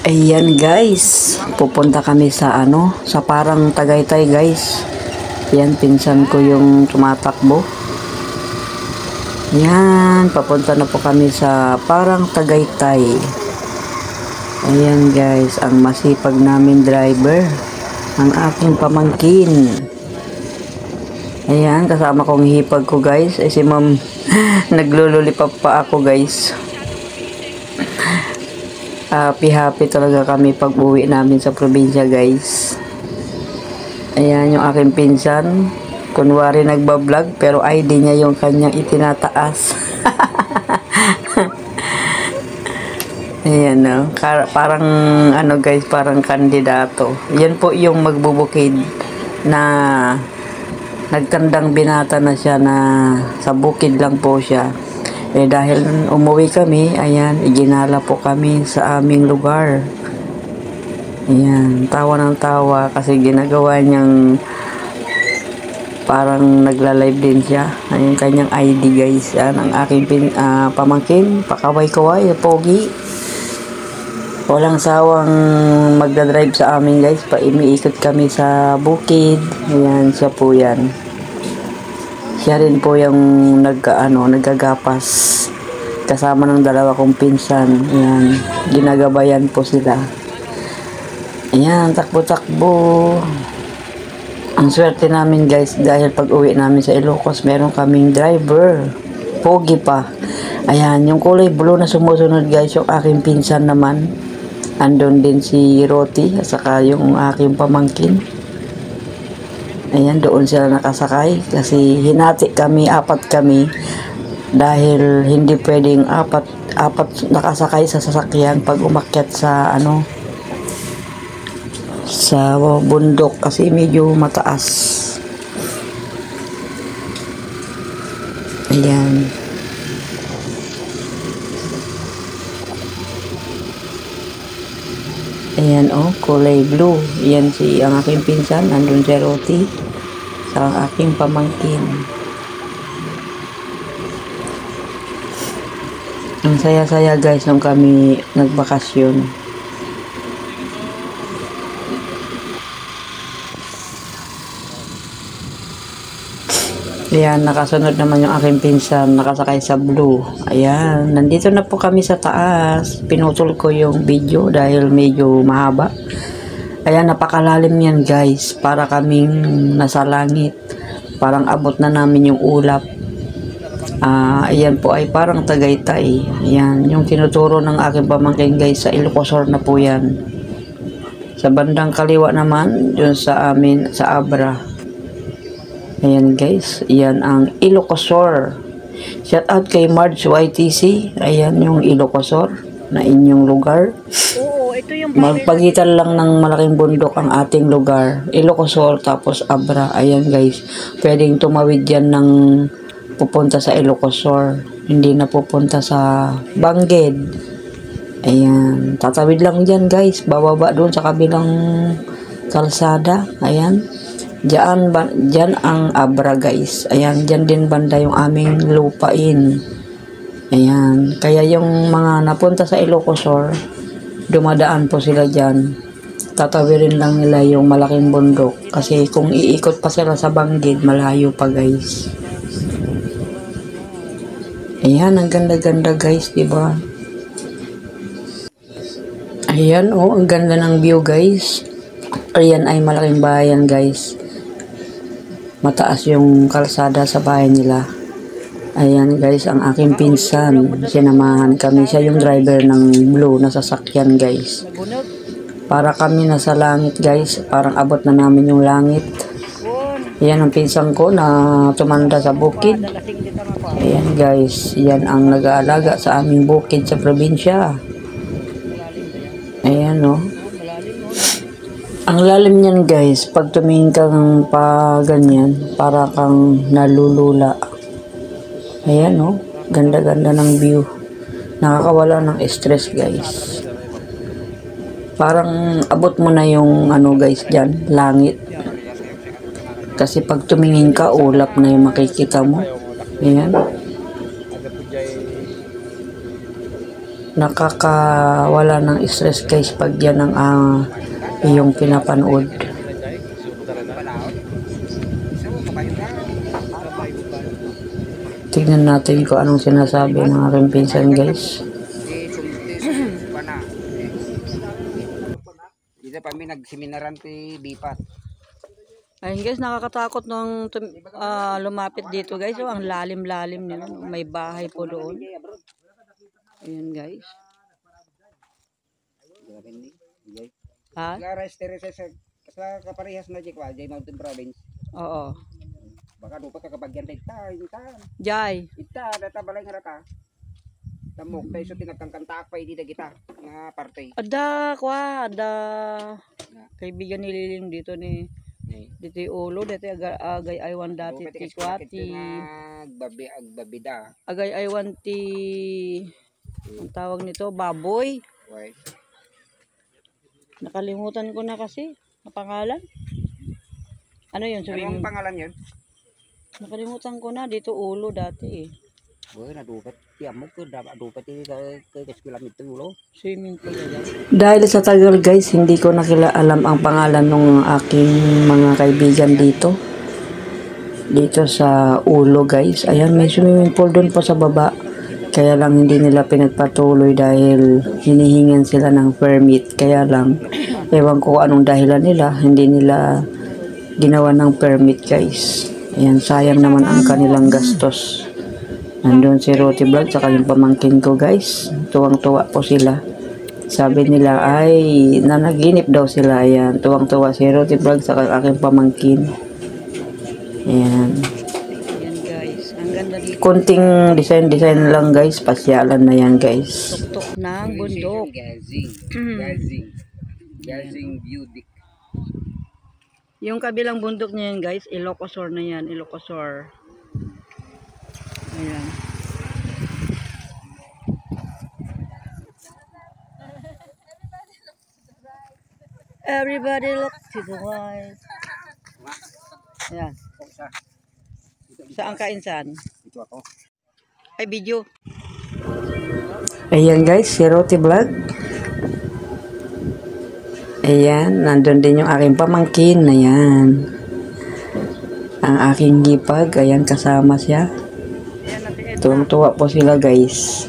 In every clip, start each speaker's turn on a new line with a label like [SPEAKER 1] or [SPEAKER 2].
[SPEAKER 1] Ayan guys, pupunta kami sa sa parang Tagaytay guys. Yan, pinsan ko yung tumatakbo. Yan, papunta na po kami sa parang Tagaytay. Ayan guys, ang masipag namin driver, ang aking pamangkin. Ayan, kasama kong hipag ko guys. Si ma'am, naglululipap pa ako guys. Happy talaga kami pag uwi namin sa probinsya guys. Ayan yung aking pinsan, kunwari nagbablog pero ID niya yung kanyang itinataas. Ayan no, parang guys, parang kandidato. Yan po yung magbubukid na nagtandang binata na siya, na sa bukid lang po siya. Dahil umuwi kami, ayan, iginala po kami sa aming lugar. Ayan, tawa ng tawa kasi ginagawa niyang parang nagla-live din siya. Ayan, kanyang ID guys. Ayan, ang aking pamangkin, pakaway-kaway, pogi. Walang sawang magdadrive sa amin guys. Umiikot kami sa bukid. Ayan, siya po yan. Siya rin po yung naggagapas kasama ng dalawa kong pinsan. Ayan, ginagabayan po sila. Ayan, takbo-takbo. Ang swerte namin guys, dahil pag uwi namin sa Ilocos, meron kaming driver. Pogi pa. Ayan, yung kulay blue na sumusunod guys, yung aking pinsan naman. Andun din si Roti, at saka yung aking pamangkin. Ayan, doon sila nakasakay kasi hinati kami, apat kami, dahil hindi pwedeng apat nakasakay sa sasakyan pag umakyat sa sa bundok kasi medyo mataas. Ayan. Ayan kulay blue. Yan ang aking pinsan, andun si Roti sa aking pamangkin. Ang saya-saya guys nung kami nagbakasyon. Ayan, nakasunod naman yung aking pinsan, nakasakay sa blue. Ayan, nandito na po kami sa taas. Pinutol ko yung video dahil medyo mahaba. Ayan, napakalalim yan guys. Para kaming nasa langit. Parang abot na namin yung ulap. Ayan po ay parang Tagaytay. Ayan, yung tinuturo ng aking pamangkin guys, sa Ilocosur na po yan. Sa bandang kaliwa naman, yun sa amin, sa Abra. Ayan guys, yan ang Ilocosur. Shout out kay Marge YTC. Ayan yung Ilocosur na inyong lugar.
[SPEAKER 2] Oo, ito yung
[SPEAKER 1] Magpagitan lang ng malaking bundok ang ating lugar. Ilocosur tapos Abra. Ayan guys, pwedeng tumawid yan ng pupunta sa Ilocosur. Hindi na pupunta sa Bangged. Ayan, tatawid lang dyan guys. Bababa doon sa kabilang kalsada. Ayan. Diyan ang Abra guys. Ayan, diyan din banda yung aming lupain. Ayan, kaya yung mga napunta sa Ilocosur, dumadaan po sila diyan. Tatawirin lang nila yung malaking bundok. Kasi kung iikot pa sila sa Bangged, malayo pa guys. Ayan, ang ganda-ganda guys, diba? Ayan, ang ganda ng view guys. Ayan ay malaking bayan guys. Mataas yung kalsada sa bahay nila. Ayan guys, ang aking pinsan, sinamahan kami. Siya yung driver ng blue na sasakyan guys. Para kami nasa langit guys, parang abot na namin yung langit. Ayan ang pinsan ko na tumanda sa bukid. Ayan guys, yan ang nag-aalaga sa aming bukid sa probinsya. Ayan Ang lalim niyan guys, pag tumingin kang pa ganyan, para kang nalulula. Ayan ganda-ganda ng view. Nakakawala ng stress guys. Parang abot mo na yung guys dyan, langit. Kasi pag tumingin ka, ulap na yung makikita mo. Ayan. nakakawala ng stress guys pag yan ang iyong pinapanood. Tignan natin kung anong sinasabi ng aking pinsan guys.
[SPEAKER 2] Dito pa kami nagseminaran kay Bipat.
[SPEAKER 1] Ayun guys, nakakatakot nung lumapit dito guys. Oh, ang lalim-lalim nila. May bahay po doon. Ayun guys. Ha?
[SPEAKER 2] Sa kaparehas na Jekwa, Jay Mountain Province.
[SPEAKER 1] Oo.
[SPEAKER 2] Baka doon pa kakabagyan na ita.
[SPEAKER 1] Jay.
[SPEAKER 2] Ita, data balay nga rata. Tamok, tayo so tinagkangkantaak pa hindi na kita. Nga parte.
[SPEAKER 1] Ada. Kaibigan ni Liling dito ni dito ulo, dito agay aywan dati ti kwati.
[SPEAKER 2] Agbabida.
[SPEAKER 1] Agay aywan ti ang tawag nito, baboy. Nakalimutan ko na kasi ang pangalan. Ano yun?
[SPEAKER 2] Anong pangalan yun?
[SPEAKER 1] Nakalimutan ko na. Dito ulo dati eh.
[SPEAKER 2] Nadupat. Tiamok ko. Nadupat kaskulam ito ulo.
[SPEAKER 1] Swimming pool na. Dahil sa tagal guys, hindi ko alam ang pangalan ng aking mga kaibigan dito. Dito sa ulo guys. Ayan, may swimming pool doon po sa baba. Kaya lang hindi nila pinagpatuloy dahil hinihingan sila ng permit. Kaya lang, ewan ko anong dahilan nila. Hindi nila ginawa ng permit guys. Ayan, sayang naman ang kanilang gastos. Nandun si Roti Vlog sa yung pamangkin ko guys. Tuwang-tuwa po sila. Sabi nila ay nanaginip daw sila. Ayan, tuwang-tuwa si Roti Vlog sa aking pamangkin. Ayan. Kunting design lang guys, pasyalan na yan guys. Tuktok ng bundok.
[SPEAKER 2] Gazing beauty.
[SPEAKER 1] Yung kabilang bundok niya yan guys, Ilocosur na yan, Ilocosur. Ayan. Everybody look to the right. Ayan. Saan ka insan?
[SPEAKER 2] Ito ako.
[SPEAKER 1] Ay, video. Ayan guys, si Roti Vlog. Ayan, nandun din yung aking pamangkin. Ayan. Ang aking gipag. Ayan, kasama siya. Tuwang-tuwa po sila guys.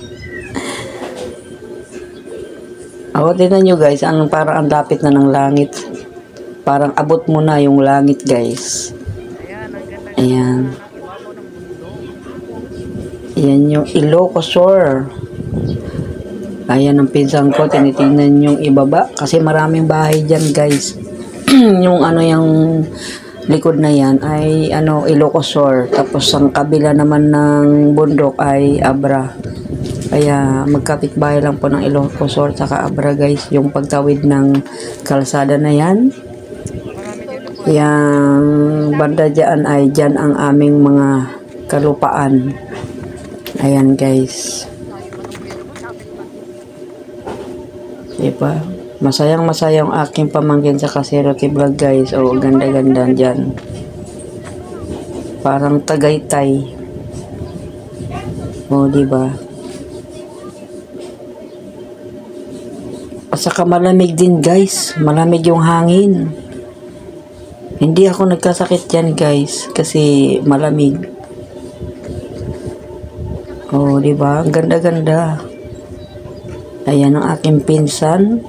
[SPEAKER 1] Ako, tinan nyo guys, parang ang lapit na ng langit. Parang abot mo na yung langit guys. Ayan. Ayan yung Ilocosur. Ayan ang pinsan ko, tinitingnan yung ibaba. Kasi maraming bahay dyan guys. Yung yung likod na yan ay Ilocosur. Tapos ang kabila naman ng bundok ay Abra. Kaya magkapit-bahay lang po ng Ilocosur saka Abra guys. Yung pagtawid ng kalsada na yan. Yung banda dyan ay dyan ang aming mga kalupaan. Ayan guys. Diba? Masayang-masayang aking pamangkin sa si Roti Vlog guys. O, ganda-ganda dyan. Parang Tagaytay. O, diba? At saka malamig din guys. Malamig yung hangin. Hindi ako nagkasakit yan guys. Kasi malamig. Oh, di ba? Ang ganda-ganda. Ayan ang aking pinsan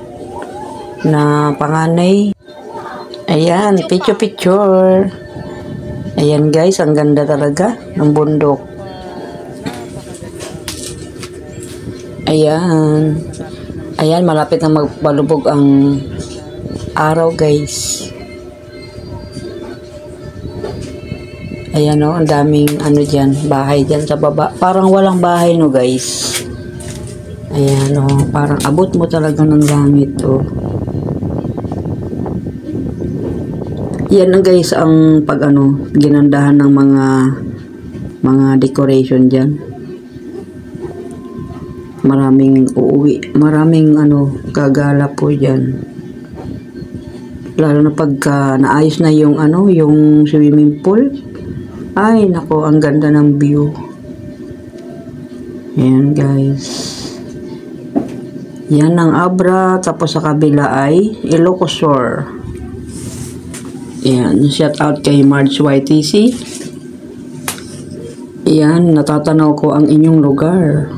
[SPEAKER 1] na panganay. Ayan, picture. Ayan guys, ang ganda talaga ng bundok. Ayan. Ayan, malapit na magpalubog ang araw guys. Ayan o, ang daming dyan, bahay dyan sa baba. Parang walang bahay no guys. Ayan o, parang abot mo talaga ng langit o. Yan ang guys ang ginandahan ng mga decoration dyan. Maraming maraming gagala po dyan. Lalo na pagka naayos na yung yung swimming pool. Ay, nako, ang ganda ng view. Ayan, guys. Yan ang Abra, tapos sa kabila ay Ilocosur. Yan, shout out kay Marge YTC. Yan, natatanaw ko ang inyong lugar.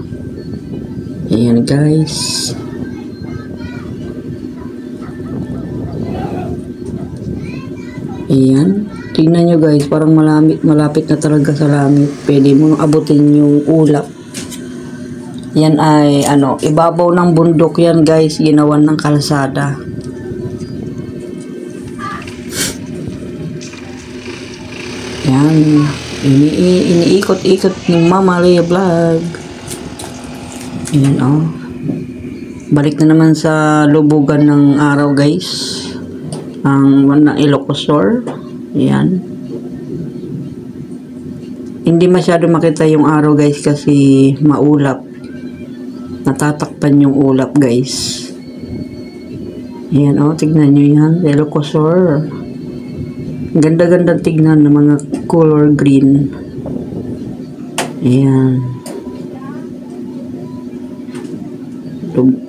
[SPEAKER 1] Ayan guys. Ayan. Tingnan nyo guys, parang malapit na talaga sa langit. Pwede mo abutin yung ulap. Yan ay ibabaw ng bundok yan guys, ginawan ng kalsada. Yan. Iniikot-ikot ng Mama Lea Vlog. Ayan balik na naman sa lubugan ng araw guys. Ang Ilocosur. Ayan. Hindi masyado makita yung araw guys kasi maulap. Natatakpan yung ulap guys. Ayan tignan nyo yan. Ilocosur. Ganda-ganda tignan ng mga color green. Ayan.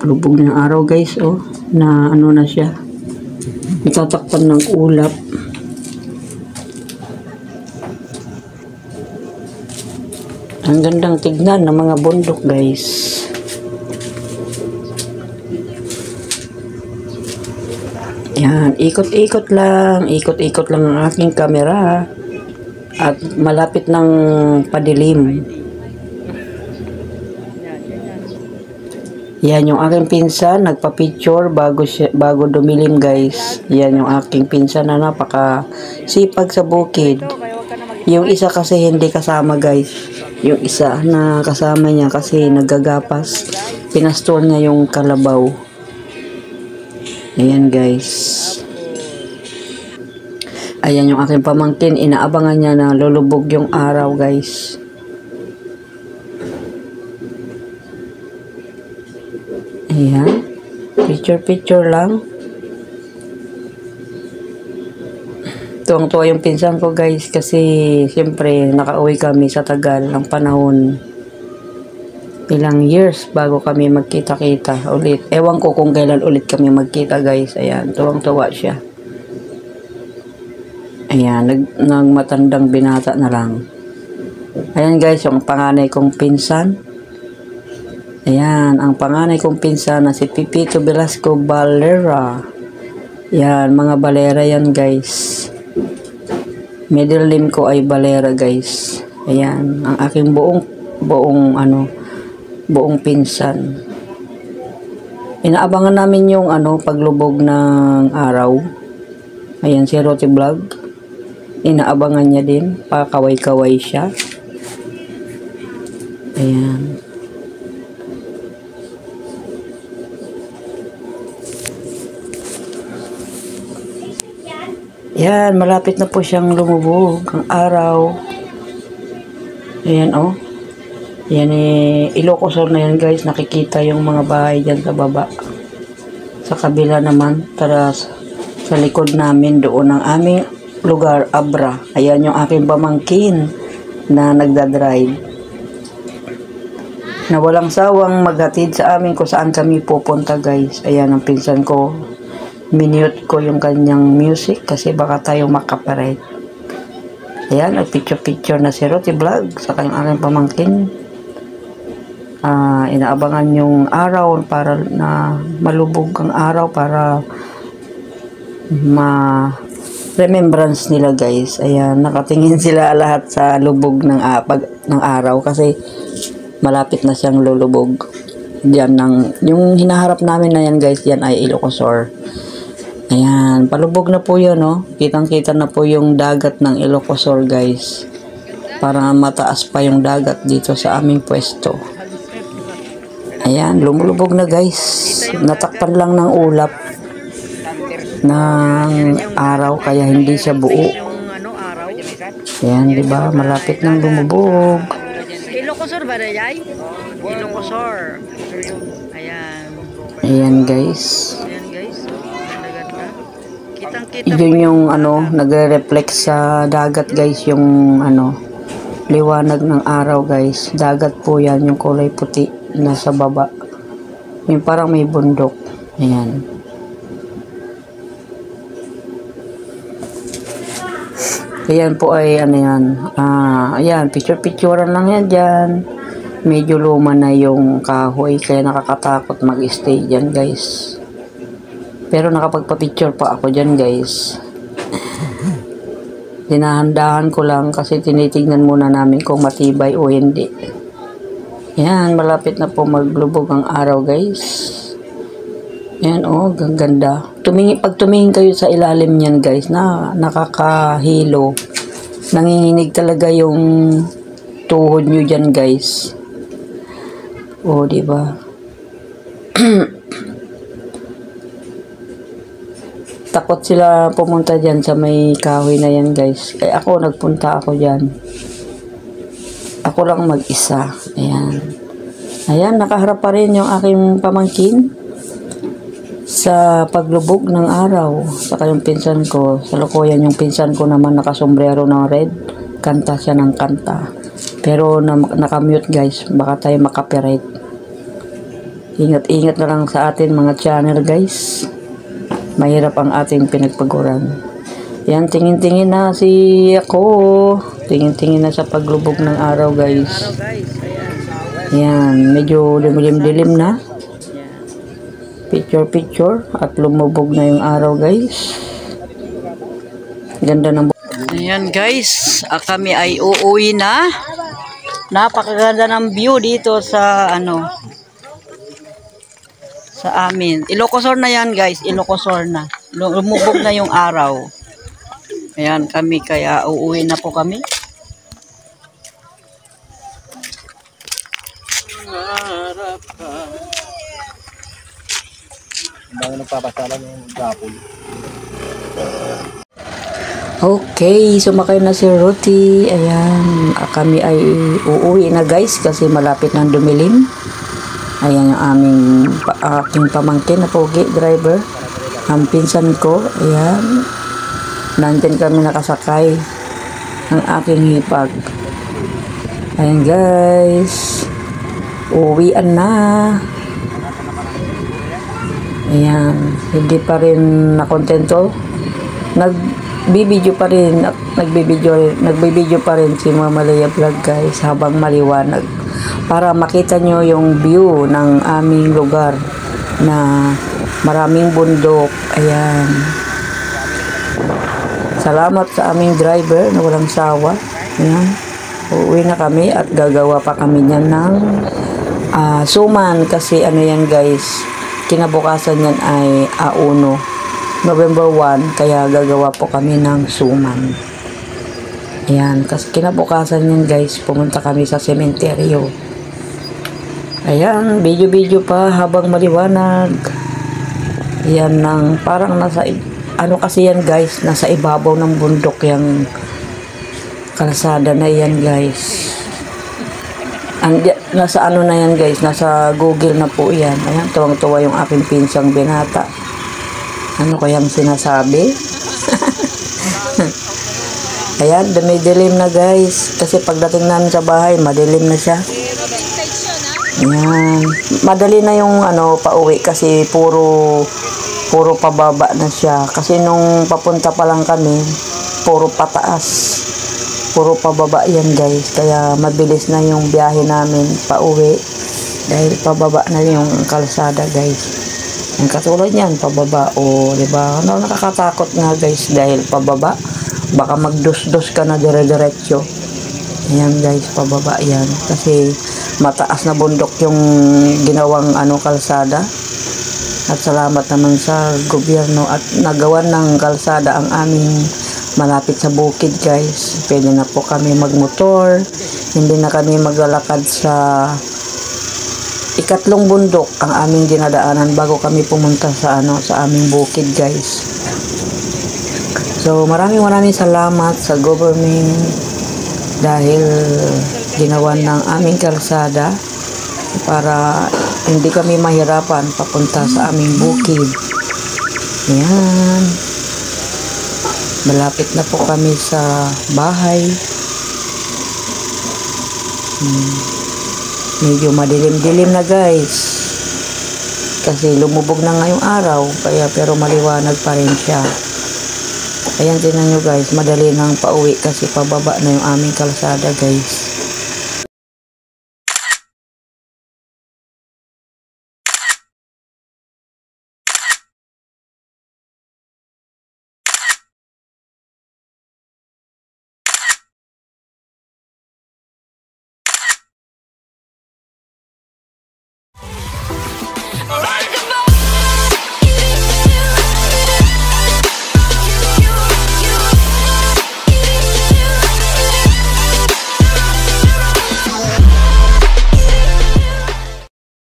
[SPEAKER 1] Lubog ng araw guys na na siya. Itatakpan ng ulap. Ang gandang tignan ng mga bundok guys. Yan, ikot-ikot lang ang aking camera at malapit ng padilim. Yan yung aking pinsan, nagpa-picture bago dumilim guys. Yan yung aking pinsan na napaka sipag sa bukid. Yung isa kasi hindi kasama guys. Yung isa na kasama niya kasi naggagapas. Pinastol niya yung kalabaw. Ayan guys. Ayan yung aking pamangkin. Inaabangan niya na lulubog yung araw guys. Ayan. Picture lang. Tuwang-tuwa yung pinsan ko guys kasi siyempre nakauwi kami sa tagal ng panahon. Ilang years bago kami magkita-kita ulit. Ewan ko kung kailan ulit kami magkita guys. Ayan. Tuwang-tuwa siya. Ayan. Nagmatandang binata na lang. Ayan guys yung panganay kong pinsan. Ayan, ang panganay kong pinsan na si Pipito Velasco Valera. Yan, mga Valera yan guys. Middle name ko ay Valera guys. Ayan, ang aking buong pinsan. Inaabangan namin yung paglubog ng araw. Ayan, si Roti Vlog. Inaabangan niya din, pakaway-kaway siya. Ayan. Yan, malapit na po siyang lumubog ang araw. Ayan Yan Ilocosur na yan guys. Nakikita yung mga bahay dyan sa baba. Sa kabila naman, tara sa likod namin doon ang aming lugar, Abra. Ayan yung aking pamangkin na nagdadrive. Na walang sawang maghatid sa amin kung saan kami pupunta guys. Ayan ang pinsan ko. Minute ko yung kanyang music kasi baka tayo makaparate. Ayan, nagpicture-picture na si Roti Vlog sa kanyang aking pamangkin. Inaabangan yung araw para na malubog ang araw para remembrance nila guys. Ayan, nakatingin sila lahat sa lubog ng araw kasi malapit na siyang lulubog. Diyan yung hinaharap namin na yan guys, yan ay Ilocosur. Ayan, palubog na po yun, Kitang-kita na po yung dagat ng Ilocosur, guys. Parang mataas pa yung dagat dito sa aming pwesto. Ayan, lumulubog na, guys. Natakpan lang ng ulap ng araw, kaya hindi siya buo. Ayan, diba? Malapit nang lumubog.
[SPEAKER 3] Ilocosur ba na yay? Ilocosur. Ayan.
[SPEAKER 1] Ayan, guys.
[SPEAKER 3] Ayan, guys. Kitang-kita
[SPEAKER 1] Yun yung nagre-reflect sa dagat guys, yung liwanag ng araw guys. Dagat po yan, yung kulay puti nasa baba. Yung parang may bundok. Ayan. Ayan po ay ano yan. Ayan, picture-picturean lang yan dyan. Medyo luma na yung kahoy kaya nakakatakot mag-stay dyan guys. Pero nakapagpa-picture pa ako dyan guys. Dinahandahan ko lang kasi tinitignan muna namin kung matibay o hindi. Ayan, malapit na po maglubog ang araw guys. Ayan, oh, ganda. Pag tumingin kayo sa ilalim niyan guys, nakakahilo. Nanginginig talaga yung tuhod nyo dyan guys. Oh, diba? Takot sila pumunta dyan sa may kahoy na yan guys. Kaya ako, nagpunta ako dyan. Ako lang mag-isa. Ayan. Ayan, nakaharap pa rin yung aking pamangkin sa paglubog ng araw. Saka yung pinsan ko, sa Lokoyan yung pinsan ko naman nakasombrero ng red. Kanta siya ng kanta. Pero nakamute guys, baka tayo makapiright. Ingat-ingat na lang sa atin mga channel guys. Mahirap ang ating pinagpaguran. Yan, tingin-tingin na ako. Tingin-tingin na sa paglubog ng araw guys. Yan, medyo dilim-dilim na. Picture at lumubog na yung araw guys. Ganda ng ayan guys, kami ay uuwi na. Napakaganda ng view dito sa sa amin. Ilocosur na yan guys, Ilocosur na. Lumubog na yung araw. Ayan kami, kaya uuwi na po kami. Okay, sumakay na si Ruthie. Ayan, kami ay uuwi na guys kasi malapit nang dumilim. Ayan yung aking pamangkin na pogi driver. Ang pinsan ko, ayan. Nandyan kami nakasakay ng aking hipag. Ayan guys, uwian na. Ayan, hindi pa rin nakontento. Nagbibideo pa rin si Mama Leia Vlog guys habang maliwanag para makita nyo yung view ng aming lugar na maraming bundok. Ayan. Salamat sa aming driver na walang sawa. Ayan. Uuwi na kami at gagawa pa kami niyan ng suman kasi yan guys, kinabukasan yan ay November 1, kaya gagawa po kami ng suman. Ayan, kasi kinabukasan yan guys, pumunta kami sa sementeryo. Ayan, video pa habang maliwanag. Ayan, parang nasa, kasi yan guys, nasa ibabaw ng bundok yung kalsada na yan guys. Nasa na yan guys, nasa Google na po yan. Ayan, tuwang-tuwa yung aking pinsang binata. Ano kayang sinasabi? Ayan, dumidilim na guys. Kasi pagdating namin sa bahay, madilim na siya. Ayan. Madali na yung pauwi kasi puro pababa na siya. Kasi nung papunta pa lang kami, puro pataas. Puro pababa yan guys. Kaya mabilis na yung biyahe namin pauwi. Dahil pababa na yung kalsada guys. Ang katulad yan, pababa. O, diba? Nakakatakot nga guys dahil pababa. Baka magdus-dus ka na dire-diretso. Ayan guys, pababa yan. Kasi mataas na bundok yung ginawang kalsada. At salamat naman sa gobyerno at nagawan ng kalsada ang aming malapit sa bukid guys. Pwede na po kami magmotor. Hindi na kami maglalakad sa ikatlong bundok ang aming dinadaanan bago kami pumunta sa aming bukid guys. So maraming salamat sa government dahil ginawan ng aming kalsada para hindi kami mahirapan papunta sa aming bukid. Ayan. Malapit na po kami sa bahay. Medyo madilim-dilim na guys. kasi lumubog na ngayong araw, kaya pero maliwanag pa rin siya. Ayan, tinan nyo guys, madali nang pauwi kasi pababa na yung aming kalsada guys.